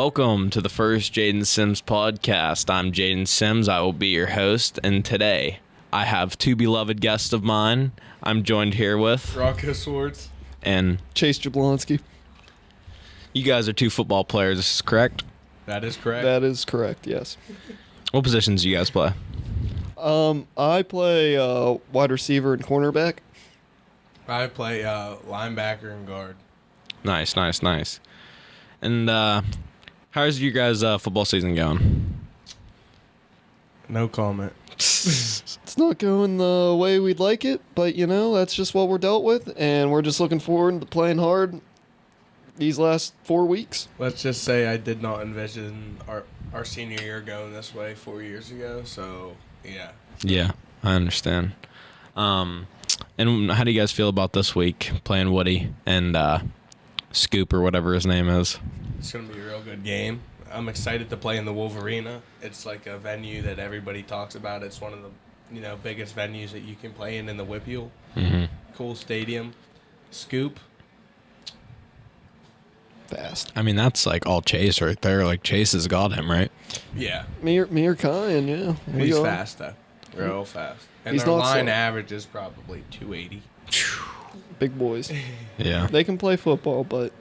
Welcome to the first Jaden Sims podcast. I'm Jaden Sims. I will be your host, and today I have two beloved guests of mine. I'm joined here with Rocco Swords and Chase Jablonski. You guys are two football players, this is correct? That is correct. That is correct, yes. What positions do you guys play? I play wide receiver and cornerback. I play linebacker and guard. Nice. And how's your guys' football season going? No comment. It's not going the way we'd like it, but, that's just what we're dealt with, and we're just looking forward to playing hard these last 4 weeks. Let's just say I did not envision our senior year going this way 4 years ago, so, yeah. Yeah, I understand. And how do you guys feel about this week playing Woody and Scoop or whatever his name is? It's going to be a real good game. I'm excited to play in the Wolverina. It's like a venue that everybody talks about. It's one of the biggest venues that you can play in the Whippeal. Mm-hmm. Cool stadium. Scoop. Fast. I mean, that's like all Chase right there. Like, Chase has got him, right? Yeah. Me or Kyan, yeah. He's fast, though. Real fast. And He's their not line slow. average is probably 280. Big boys. Yeah. They can play football, but,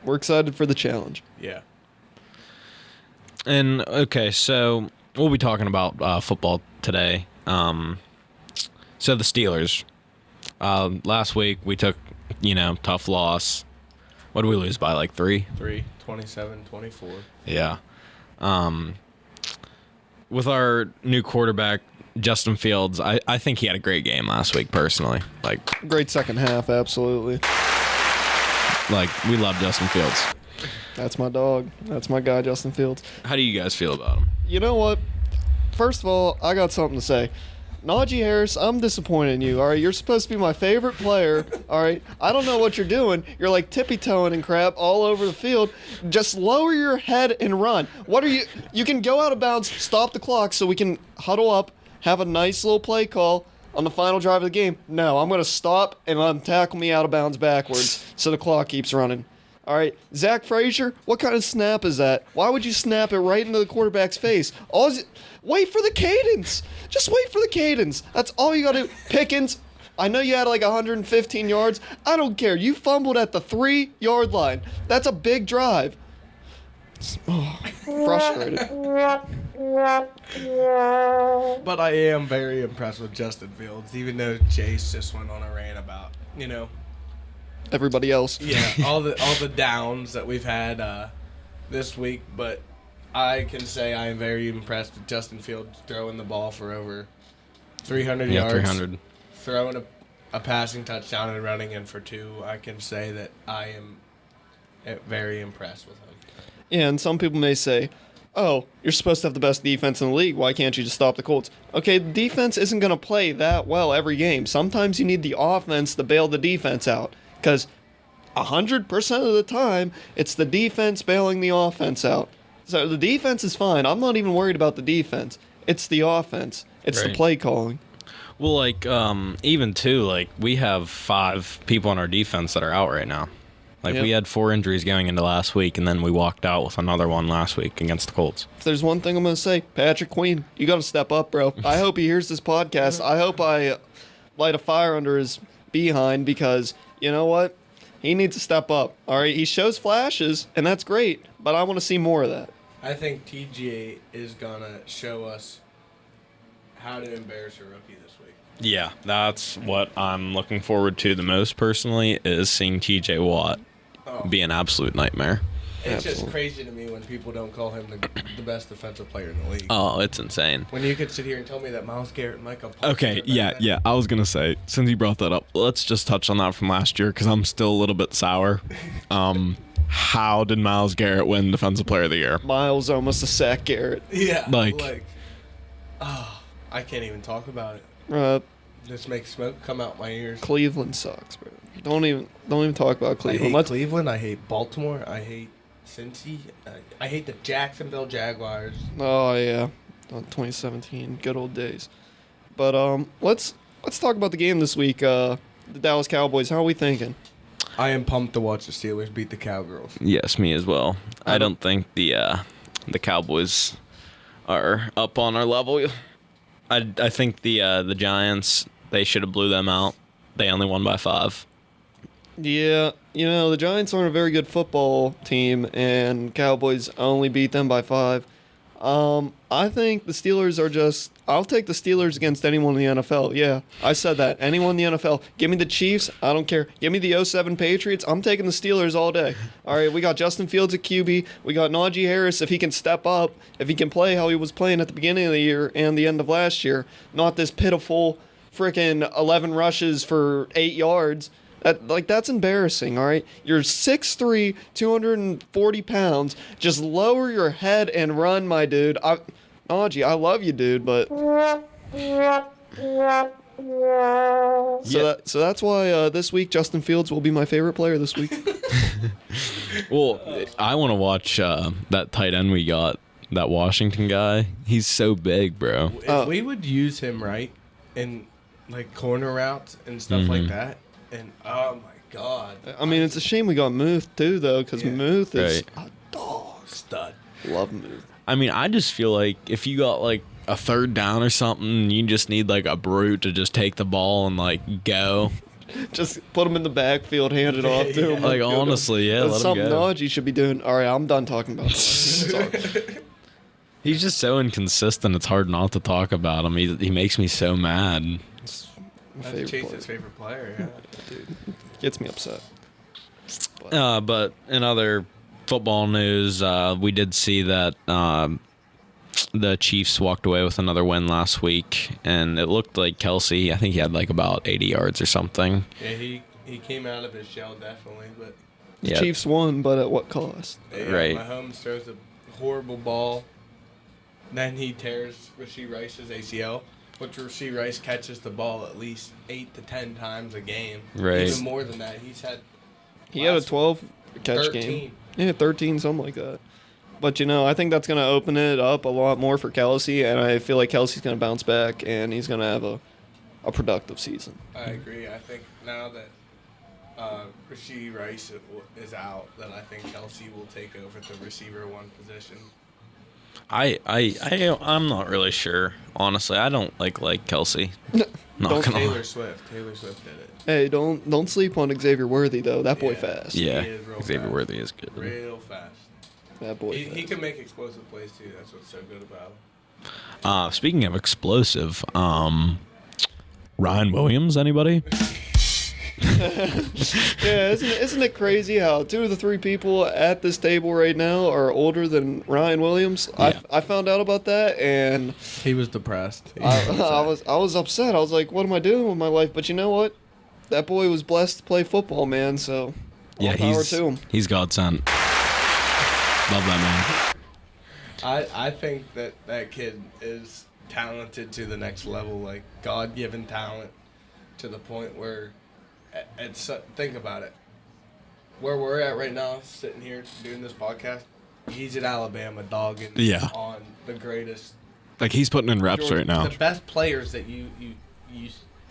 we're excited for the challenge. Yeah. And, okay, so we'll be talking about football today. So the Steelers. Last week we took, tough loss. What did we lose by, like 3? 27-24. Yeah. With our new quarterback, Justin Fields, I think he had a great game last week, personally. Great second half, absolutely. We love Justin Fields. That's my dog. That's my guy, Justin Fields. How do you guys feel about him? You know what? First of all, I got something to say. Najee Harris, I'm disappointed in you, all right? You're supposed to be my favorite player, all right? I don't know what you're doing. You're like tippy-toeing and crap all over the field. Just lower your head and run. What are you? You can go out of bounds, stop the clock so we can huddle up, have a nice little play call on the final drive of the game. No, I'm going to stop and let him tackle me out of bounds backwards so the clock keeps running. All right, Zach Frazier, what kind of snap is that? Why would you snap it right into the quarterback's face? Wait for the cadence. Just wait for the cadence. That's all you got to do. Pickens, I know you had like 115 yards. I don't care. You fumbled at the 3-yard line. That's a big drive. Frustrated. But I am very impressed with Justin Fields, even though Chase just went on a rant about, Everybody else. yeah, all the downs that we've had this week. But I can say I am very impressed with Justin Fields throwing the ball for over 300 yards. 300. Throwing a passing touchdown and running in for 2. I can say that I am very impressed with him. Yeah, and some people may say, oh, you're supposed to have the best defense in the league. Why can't you just stop the Colts? Okay, the defense isn't going to play that well every game. Sometimes you need the offense to bail the defense out because 100% of the time, it's the defense bailing the offense out. So the defense is fine. I'm not even worried about the defense. It's the offense. It's the play calling. Well, even too, we have 5 people on our defense that are out right now. Yep. We had 4 injuries going into last week, and then we walked out with another one last week against the Colts. If there's one thing I'm going to say, Patrick Queen, you got to step up, bro. I hope he hears this podcast. I hope I light a fire under his behind because, you know what? He needs to step up. All right, he shows flashes, and that's great, but I want to see more of that. I think TJ is going to show us how to embarrass a rookie this week. Yeah, that's what I'm looking forward to the most personally is seeing TJ Watt be an absolute nightmare. It's just crazy to me when people don't call him the best defensive player in the league. Oh, it's insane. When you could sit here and tell me that Myles Garrett and Micah Parsons Okay, yeah. I was going to say, since you brought that up, let's just touch on that from last year because I'm still a little bit sour. How did Myles Garrett win Defensive Player of the Year? Miles almost a sack Garrett. Yeah, I can't even talk about it. Just make smoke come out my ears. Cleveland sucks, bro. Don't even talk about Cleveland. I hate Cleveland. I hate Baltimore. I hate Cincy. I hate the Jacksonville Jaguars. Oh yeah, 2017, good old days. But let's talk about the game this week. The Dallas Cowboys. How are we thinking? I am pumped to watch the Steelers beat the Cowgirls. Yes, me as well. I don't think the Cowboys are up on our level. I think the Giants, they should have blew them out. They only won by 5. Yeah, the Giants aren't a very good football team, and Cowboys only beat them by 5. I think the Steelers are just... I'll take the Steelers against anyone in the NFL. Yeah, I said that. Anyone in the NFL. Give me the Chiefs. I don't care. Give me the 07 Patriots. I'm taking the Steelers all day. All right, we got Justin Fields at QB. We got Najee Harris, if he can step up, if he can play how he was playing at the beginning of the year and the end of last year. Not this pitiful freaking 11 rushes for 8 yards. That's embarrassing, all right? You're 6'3", 240 pounds. Just lower your head and run, my dude. Najee, I love you, dude, but... So that's why this week Justin Fields will be my favorite player this week. Well, I want to watch that tight end we got, that Washington guy. He's so big, bro. If we would use him right in like corner routes and stuff like that, and oh my god! I mean, it's a shame we got Muth too, though, because Muth is a dog stud. Love Muth. I mean, I just feel like if you got like a third down or something, you just need like a brute to just take the ball and like go. Just put him in the backfield, hand it off to him. Like honestly, yeah, That's let him something go. Najee should be doing. All right, I'm done talking about that. He's just so inconsistent. It's hard not to talk about him. He makes me so mad. That's Chase's favorite player. Yeah. Dude, gets me upset. But in other football news, we did see that the Chiefs walked away with another win last week, and it looked like Kelsey, I think he had like about 80 yards or something. Yeah, he came out of his shell definitely, but The Chiefs won, but at what cost? yeah, Right. Mahomes throws a horrible ball, then he tears Rashee Rice's ACL. Which Rashee Rice catches the ball at least 8 to 10 times a game. Right. Even more than that. He had a 12 catch game. Yeah, 13, something like that. But, I think that's going to open it up a lot more for Kelsey, and I feel like Kelsey's going to bounce back, and he's going to have a productive season. I agree. I think now that Rashee Rice is out, that I think Kelsey will take over the receiver 1 position. I'm not really sure. Honestly, I don't like Kelsey. Not gonna Taylor Swift did it. Hey, don't sleep on Xavier Worthy, though. That boy fast. Yeah, He is real Xavier fast. Worthy is good. Real fast. That boy fast. He can make explosive plays too. That's what's so good about him. Speaking of explosive, Ryan Williams, anybody? Yeah, isn't it crazy how 2 of the 3 people at this table right now are older than Ryan Williams? Yeah. I found out about that, and He was depressed. I was upset. I was like, what am I doing with my life? But you know what? That boy was blessed to play football, man, so all power to him. He's God sent. Love that man. I think that kid is talented to the next level, like God-given talent, to the point where it's think about it. Where we're at right now, sitting here doing this podcast, he's at Alabama dogging on the greatest. Like he's putting in reps right now. The best players that you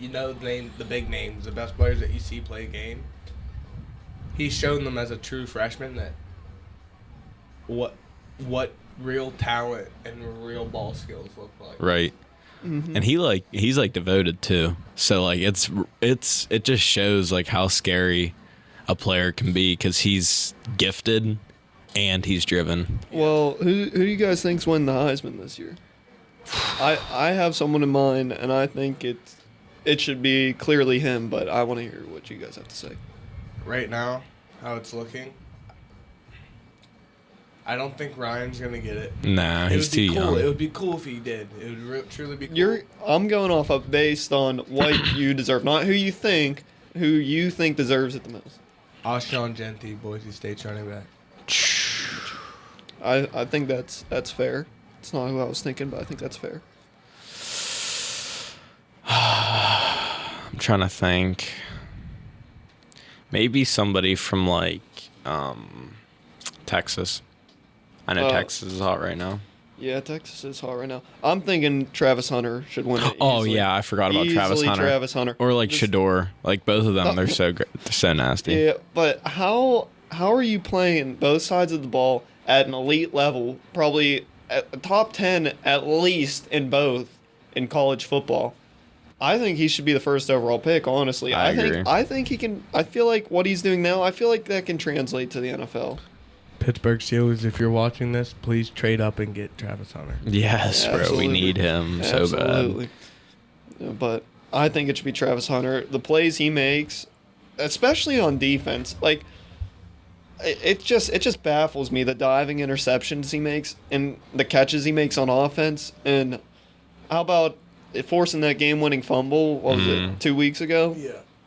know the big names, the best players that you see play a game. He's shown them as a true freshman that what real talent and real ball skills look like. Right. Mm-hmm. And he's devoted too. So like it just shows like how scary a player can be because he's gifted and he's driven. Well, who do you guys think's win the Heisman this year? I have someone in mind, and I think it should be clearly him. But I want to hear what you guys have to say. Right now, how it's looking, I don't think Ryan's gonna get it. Nah, he's too young. It would be cool if he did. It would truly be cool. I'm going off of based on what you deserve, not who you think deserves it the most. Ashawn Genty, Boise State's running back. I think that's fair. It's not who I was thinking, but I think that's fair. I'm trying to think. Maybe somebody from like Texas. I know Texas is hot right now. Yeah, Texas is hot right now. I'm thinking Travis Hunter should win it. Oh easily. yeah, I forgot about Travis Easily Hunter. Travis Hunter. Or like This- Shador. Like both of them, they're so great. They're so nasty. Yeah, but how are you playing both sides of the ball at an elite level, probably at top 10 at least in both in college football? I think he should be the first overall pick, honestly. I agree. I think he can. I feel like what he's doing now, I feel like that can translate to the NFL. Pittsburgh Steelers, if you're watching this, please trade up and get Travis Hunter. Yes, bro. Absolutely. We need him so bad. Absolutely. Yeah, but I think it should be Travis Hunter. The plays he makes, especially on defense, like it just baffles me the diving interceptions he makes and the catches he makes on offense. And how about forcing that game-winning fumble? What was it, 2 weeks ago?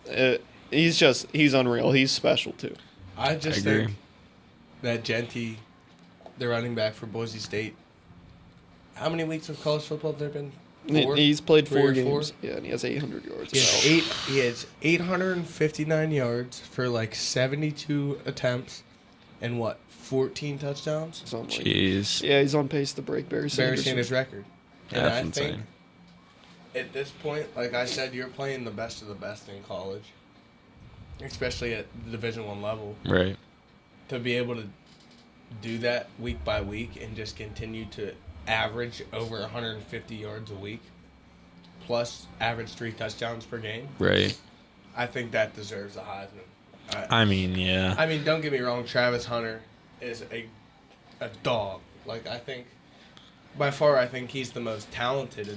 Yeah. He's unreal. He's special too. I just I agree. think that Genty, the running back for Boise State, how many weeks of college football have there been? Four? He's played Three 4 or games. four? Yeah, and he has 800 yards. He has 859 yards for like 72 attempts and what, 14 touchdowns? Something like Jeez. Yeah, he's on pace to break Barry Barry Sanders. Sanders' record. And That's I insane. think at this point, like I said, you're playing the best of the best in college, especially at the Division I level. Right. To be able to do that week by week and just continue to average over 150 yards a week, plus average 3 touchdowns per game, Right. I think that deserves a Heisman. I mean, yeah. I mean, don't get me wrong, Travis Hunter is a dog. Like, I think, by far, I think he's the most talented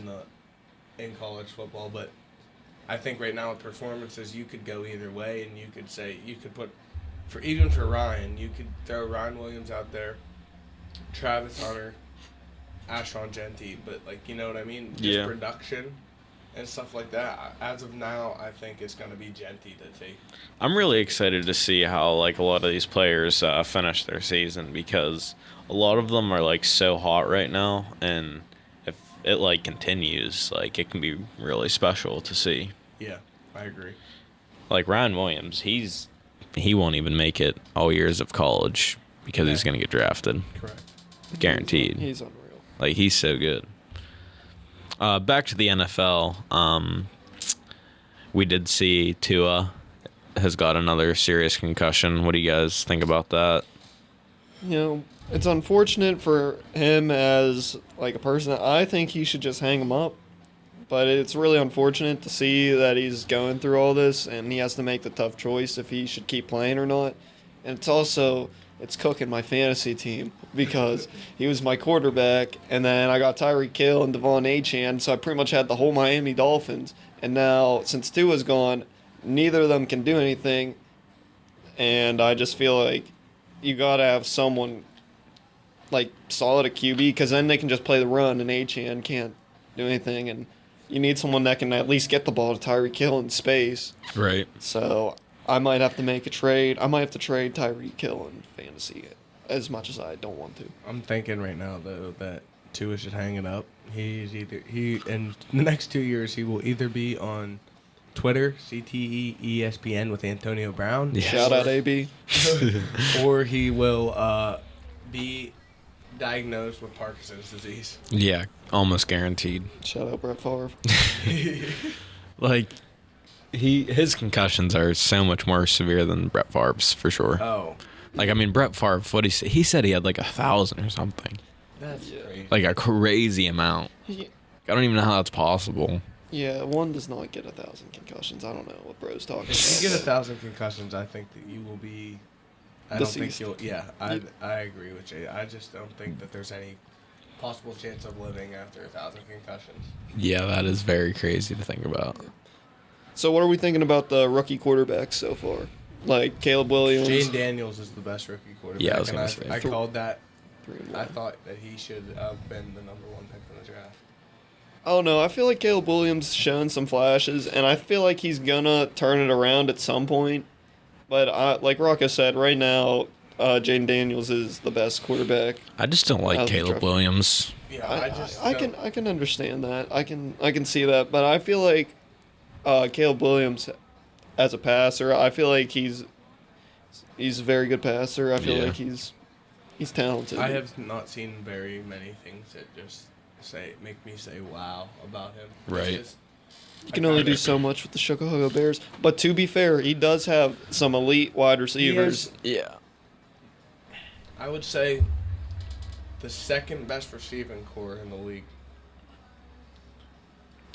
in college football, but I think right now with performances, you could go either way, and you could say, you could put, even for Ryan, you could throw Ryan Williams out there, Travis Hunter, Ashon Genty, but, like, you know what I mean? Just Yeah. production and stuff like that. As of now, I think it's going to be Genty to take. I'm really excited to see how like a lot of these players finish their season because a lot of them are like so hot right now, and if it like continues, like it can be really special to see. Yeah, I agree. Like Ryan Williams, he won't even make it all years of college because he's gonna get drafted, Correct. guaranteed. He's unreal. Like he's so good. Back to the NFL. We did see Tua has got another serious concussion. What do you guys think about that? You know, it's unfortunate for him as like a person. I think he should just hang him up. But it's really unfortunate to see that he's going through all this and he has to make the tough choice if he should keep playing or not. And it's cooking my fantasy team because he was my quarterback, and then I got Tyreek Hill and Devon Achane, so I pretty much had the whole Miami Dolphins. And now, since Tua's gone, neither of them can do anything, and I just feel like you got to have someone like solid at QB, because then they can just play the run, and Achane can't do anything, and you need someone that can at least get the ball to Tyreek Hill in space. Right. So I might have to make a trade. I might have to trade Tyreek Hill in fantasy as much as I don't want to. I'm thinking right now though that Tua should hang it up. In the next 2 years he will either be on Twitter, CTE, ESPN with Antonio Brown. Yeah. Shout out AB. Or he will be diagnosed with Parkinson's disease. Yeah, almost guaranteed. Shout out Brett Favre. Like his concussions are so much more severe than Brett Favre's for sure. Oh, Like I mean, Brett Favre, what he said he had like 1,000 or something, that's crazy. like a crazy amount. He- I don't even know how that's possible. Yeah, one does not get 1,000 concussions. I don't know what bro's talking about. If you get 1,000 concussions, I think that you will be. I don't think Deceased. you'll. Yeah, I agree with you. I just don't think that there's any possible chance of living after 1,000 concussions. Yeah, that is very crazy to think about. So what are we thinking about the rookie quarterbacks so far? Like Caleb Williams. Jaden Daniels is the best rookie quarterback. Yeah, I was and gonna say. I called that. 3-1. I thought that he should have been the number 1 pick in the draft. I don't know. I feel like Caleb Williams showing some flashes, and I feel like he's gonna turn it around at some point. But like Rocco said, right now, Jaden Daniels is the best quarterback. I just don't like How's the Caleb draft? Williams. Yeah, I can understand that. I can see that. But I feel like Caleb Williams, as a passer, I feel like he's a very good passer. I feel Yeah. like he's He's talented. I have not seen very many things that just make me say wow about him. Right. You can only do so much with the Chicago Bears. But to be fair, he does have some elite wide receivers. Yeah. I would say the second best receiving core in the league.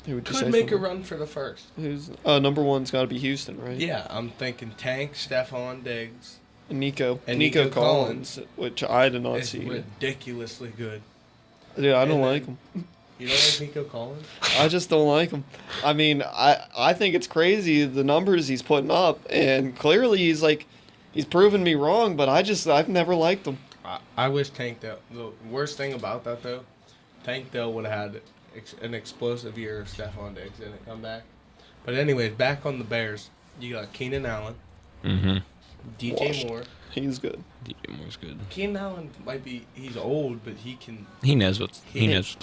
Who would you Could say make a someone? run for the first. Who's number one's got to be Houston, right? Yeah, I'm thinking Tank, Stephon Diggs. And Nico. And Nico Nico Collins, which I did not It's see. ridiculously good. Dude, I don't And like then- him. You don't like Nico Collins? I just don't like him. I mean, I think it's crazy the numbers he's putting up, and clearly he's proven me wrong. But I've never liked him. I wish Tank Dell. The worst thing about that though, Tank Dell would have had an explosive year if Stephon Diggs didn't come back. But anyways, back on the Bears, you got Keenan Allen, Mm-hmm. DJ Washed. Moore. He's good. DJ Moore's good. Keenan Allen he's old, but he can. He knows what's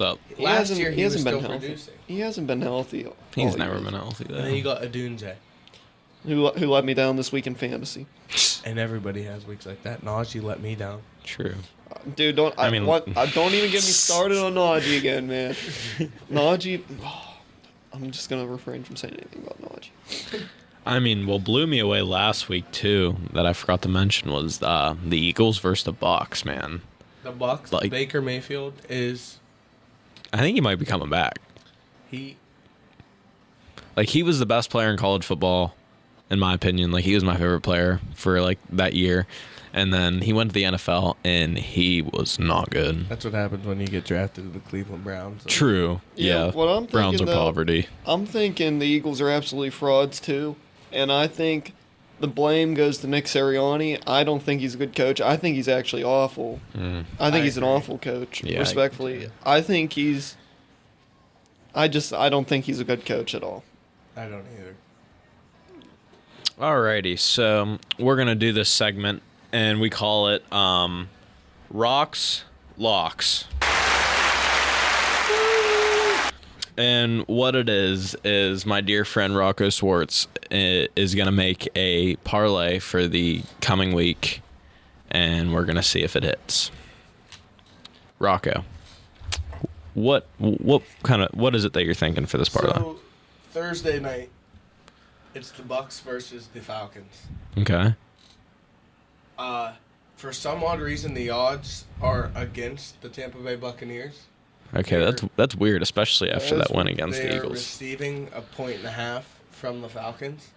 up. Last year he was hasn't been still healthy. producing. He hasn't been healthy. He's all never year. been healthy And then you though. got Adunze. Who let me down this week in fantasy? And everybody has weeks like that. Najee let me down. True. Dude, don't I mean- don't even get me started on Najee again, man. Najee, I'm just gonna refrain from saying anything about Najee. I mean, what blew me away last week too that I forgot to mention was the Eagles versus the Bucks. Man, The Bucks, Like- Baker Mayfield is I think he might be coming back. he. Like he was the best player in college football, in my opinion. Like he was my favorite player for like that year, and then he went to the NFL and he was not good. That's what happens when you get drafted to the Cleveland Browns. True. Yeah, Yeah. what I'm Browns are thinking, though- poverty. I'm thinking the Eagles are absolutely frauds too, and I think the blame goes to Nick Sirianni. I don't think he's a good coach. I think he's actually awful. I think I he's an agree. awful coach. Yeah, I respectfully, I think he's. I don't think he's a good coach at all. I don't either. Alrighty, so we're gonna do this segment, and we call it Rocks Locks. And what it is my dear friend Rocco Swartz is gonna make a parlay for the coming week, and we're gonna see if it hits. Rocco, what is it that you're thinking for this parlay? So Thursday night, it's the Bucks versus the Falcons. Okay. For some odd reason, the odds are against the Tampa Bay Buccaneers. Okay, that's weird, especially after that win against They the are Eagles. receiving 1.5 from the Falcons,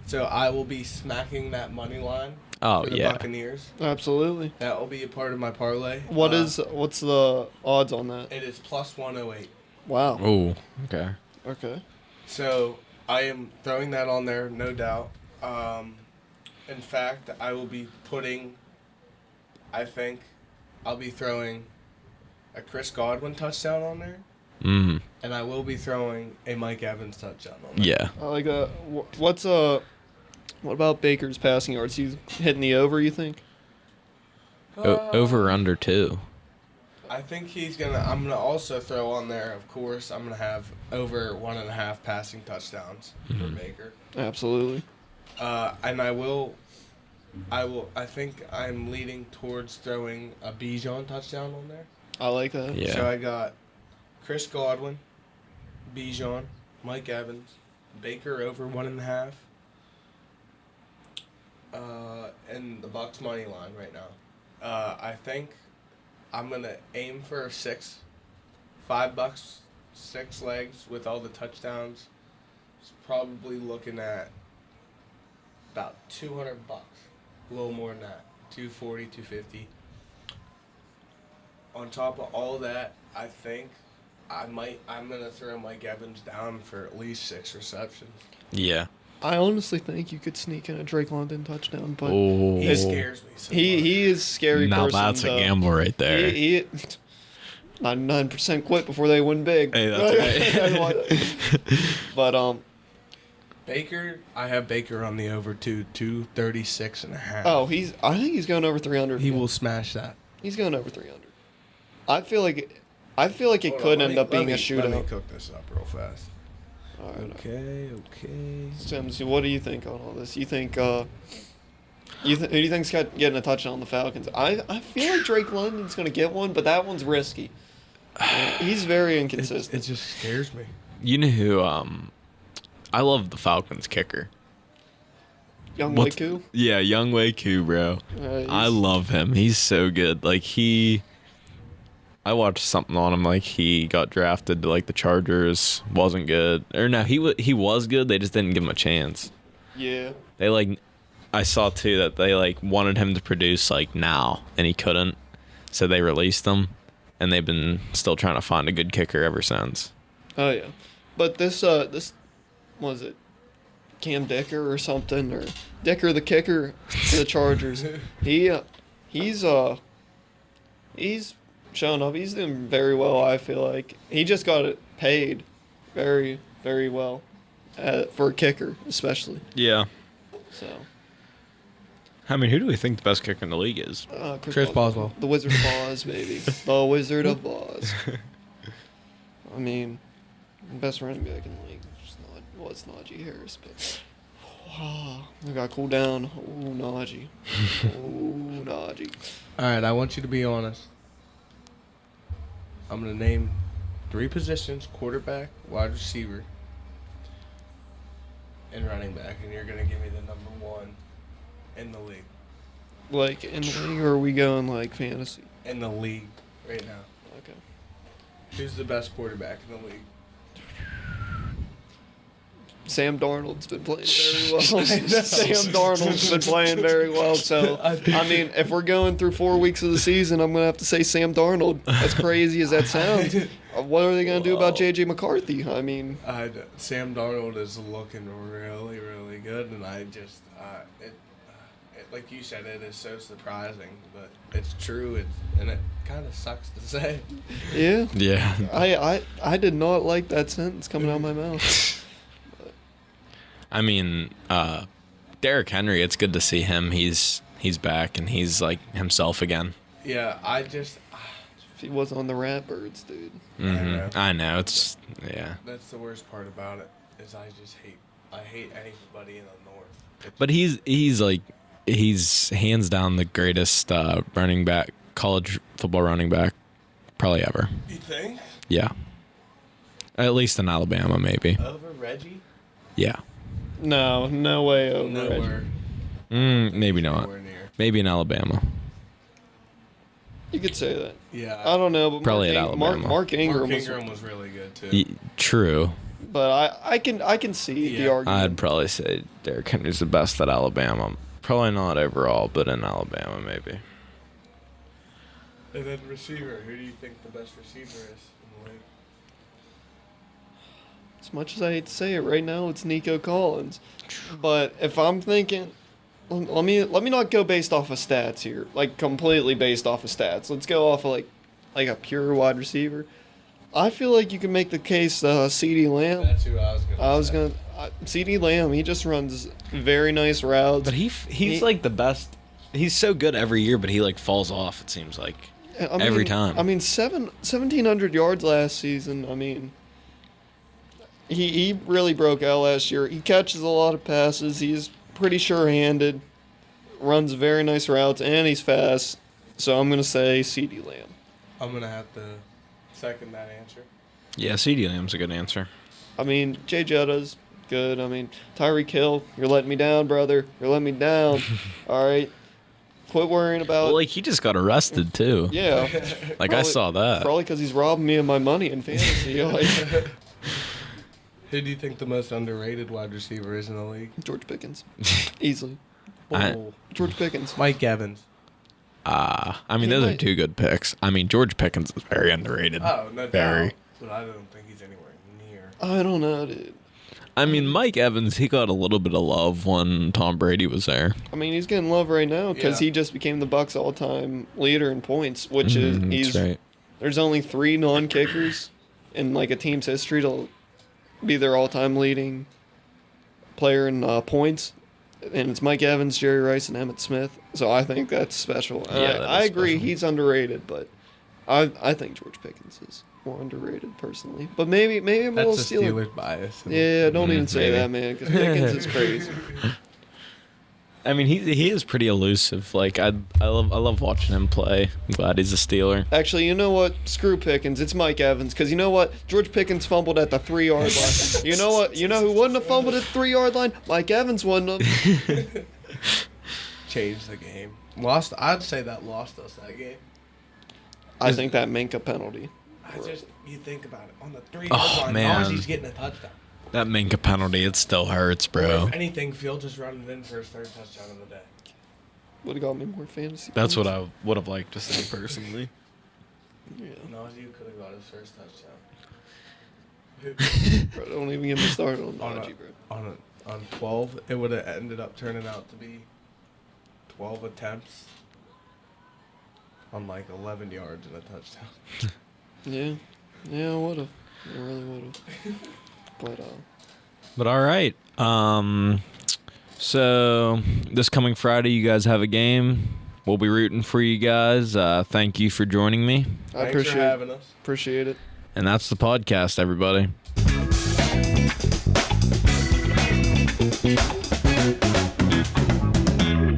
so I will be smacking that money line Oh, for the yeah. Buccaneers. Absolutely. That will be a part of my parlay. What's the odds on that? It is plus 108. Wow. Oh, okay. Okay. So I am throwing that on there, no doubt. In fact, I will be I'll be throwing a Chris Godwin touchdown on there, Mm. and I will be throwing a Mike Evans touchdown on there. Yeah. I like what about Baker's passing yards? He's hitting the over, you think? Over or under 2. I think I'm gonna also throw on there, of course, I'm gonna have over 1.5 passing touchdowns for Baker. Absolutely. And I think I'm leaning towards throwing a Bijan touchdown on there. I like that. Yeah. So I got Chris Godwin, Bijan, Mike Evans, Baker over 1.5, and the Bucks money line right now. I think I'm gonna aim for $5, 6 legs with all the touchdowns. It's probably looking at about $200, a little more than that, 240, 250. On top of all that, I think I'm gonna throw Mike Evans down for at least 6 receptions. Yeah. I honestly think you could sneak in a Drake London touchdown, but Oh. He scares me so much. he is scary. Now person, that's a though. gamble right there. He 99% quit before they win big. Hey, that's right. But Baker, I have Baker on the over 236.5. I think he's going over 300. He again. will smash that. He's going over 300. I feel like it Hold could on, end up being a Let shootout. me cook this up real fast. All right. Okay. Sims, what do you think on all this? You think Who do you think's getting a touchdown on the Falcons? I feel like Drake London's going to get one, but that one's risky. He's very inconsistent. It just scares me. You know who? I love the Falcons kicker. Young Waku? Yeah, Young Waku, bro. I love him. He's so good. Like I watched something on him. Like he got drafted to like the Chargers. Wasn't good. Or no, he was good. They just didn't give him a chance. Yeah. They like. I saw too that they like wanted him to produce like now, and he couldn't. So they released him, and they've been still trying to find a good kicker ever since. Oh yeah, but this was it Cam Dicker or something, or Dicker the kicker for the Chargers. He's showing up. He's doing very well. I feel like he just got it paid very, very well for a kicker, especially. Yeah. So. I mean, who do we think the best kicker in the league is? Chris Boswell. The Wizard of Oz, baby. The Wizard of Oz. I mean, best running back in the league was Najee Harris, but I got cool down. Oh, Najee. Oh, Najee. All right, I want you to be honest. I'm going to name 3 positions: quarterback, wide receiver, and running back, and you're going to give me the number 1 in the league. Like in the league, or are we going like fantasy? In the league right now. Okay. Who's the best quarterback in the league? Sam Darnold's been playing very well. Sam Darnold's been playing very well. So, I mean, if we're going through 4 weeks of the season, I'm going to have to say Sam Darnold. As crazy as that sounds. What are they going to do about J.J. McCarthy? I mean... Sam Darnold is looking really, really good, and like you said, it is so surprising, but it's true, and it kind of sucks to say. Yeah. Yeah. I did not like that sentence coming out of my mouth. I mean, Derrick Henry, it's good to see him. He's back, and he's like himself again. Yeah, If he was on the Ratbirds, dude. Mm-hmm. I know. It's, yeah. That's the worst part about it, is I hate anybody in the North. But he's hands down the greatest running back, college football running back, probably ever. You think? Yeah. At least in Alabama, maybe. Over Reggie? Yeah. No way over Nowhere. Maybe not. Nowhere near. Maybe in Alabama. You could say that. Yeah. I don't know, but Probably at Alabama. Mark Ingram was really good too. True. But I can see the argument. I'd probably say Derrick Henry's the best at Alabama. Probably not overall, but in Alabama maybe. And then receiver, who do you think the best receiver is in the league? As much as I hate to say it, right now it's Nico Collins. But if I'm thinking, let me not go based off of stats here, like completely based off of stats. Let's go off of like a pure wide receiver. I feel like you can make the case CeeDee Lamb. That's who I was gonna say. CeeDee Lamb, he just runs very nice routes. But he's like the best. He's so good every year, but he like falls off, it seems like. Every time. I mean, 1,700 yards last season. I mean, he really broke out last year. He catches a lot of passes. He's pretty sure-handed, runs very nice routes, and he's fast. So I'm going to say CeeDee Lamb. I'm going to have to second that answer. Yeah, CeeDee Lamb's a good answer. I mean, Jay Jetta's good. I mean, Tyreek Hill, you're letting me down, brother. You're letting me down. All right. Quit worrying about... Well, like, he just got arrested, too. Yeah. Like, I saw that. Probably because he's robbing me of my money in fantasy. Who do you think the most underrated wide receiver is in the league? George Pickens. Easily. George Pickens. Mike Evans. I mean, those are two good picks. I mean, George Pickens is very underrated. Oh, no very. doubt. But I don't think he's anywhere near. I don't know, dude. I mean, Mike Evans, he got a little bit of love when Tom Brady was there. I mean, he's getting love right now because he just became the Bucs' all-time leader in points, which is right. There's only 3 non-kickers in like a team's history to be their all-time leading player in points, and it's Mike Evans, Jerry Rice, and Emmitt Smith. So I think that's special. And I agree, special. he's underrated, but I think George Pickens is more underrated personally. But maybe I'm a little That's a Steeler Steelers bias. Yeah, don't even say maybe. that, man, because Pickens is crazy. I mean, he is pretty elusive. Like I love watching him play. I'm glad he's a Steeler. Actually, you know what? Screw Pickens. It's Mike Evans. Because you know what? George Pickens fumbled at the 3-yard line. You know what? You know who wouldn't have fumbled at the 3-yard line? Mike Evans wouldn't have. Changed the game. Lost. I'd say that lost us that game. I think that Minka penalty. You think about it. On the 3-yard line, man. Najee's getting a touchdown. That Minka penalty, it still hurts, bro. If anything, Field just running in for his third touchdown of the day. Would have got me more fantasy. That's what points. I would have liked to see personally. Yeah. Najee could have got his first touchdown. Bro, don't even get me started on On Najee, bro. On 12, it would have ended up turning out to be 12 attempts on like 11 yards and a touchdown. Yeah, I would have. I really would have. But all right. So this coming Friday, you guys have a game. We'll be rooting for you guys. Thank you for joining me. I Thanks for having us. appreciate it. And that's the podcast, everybody.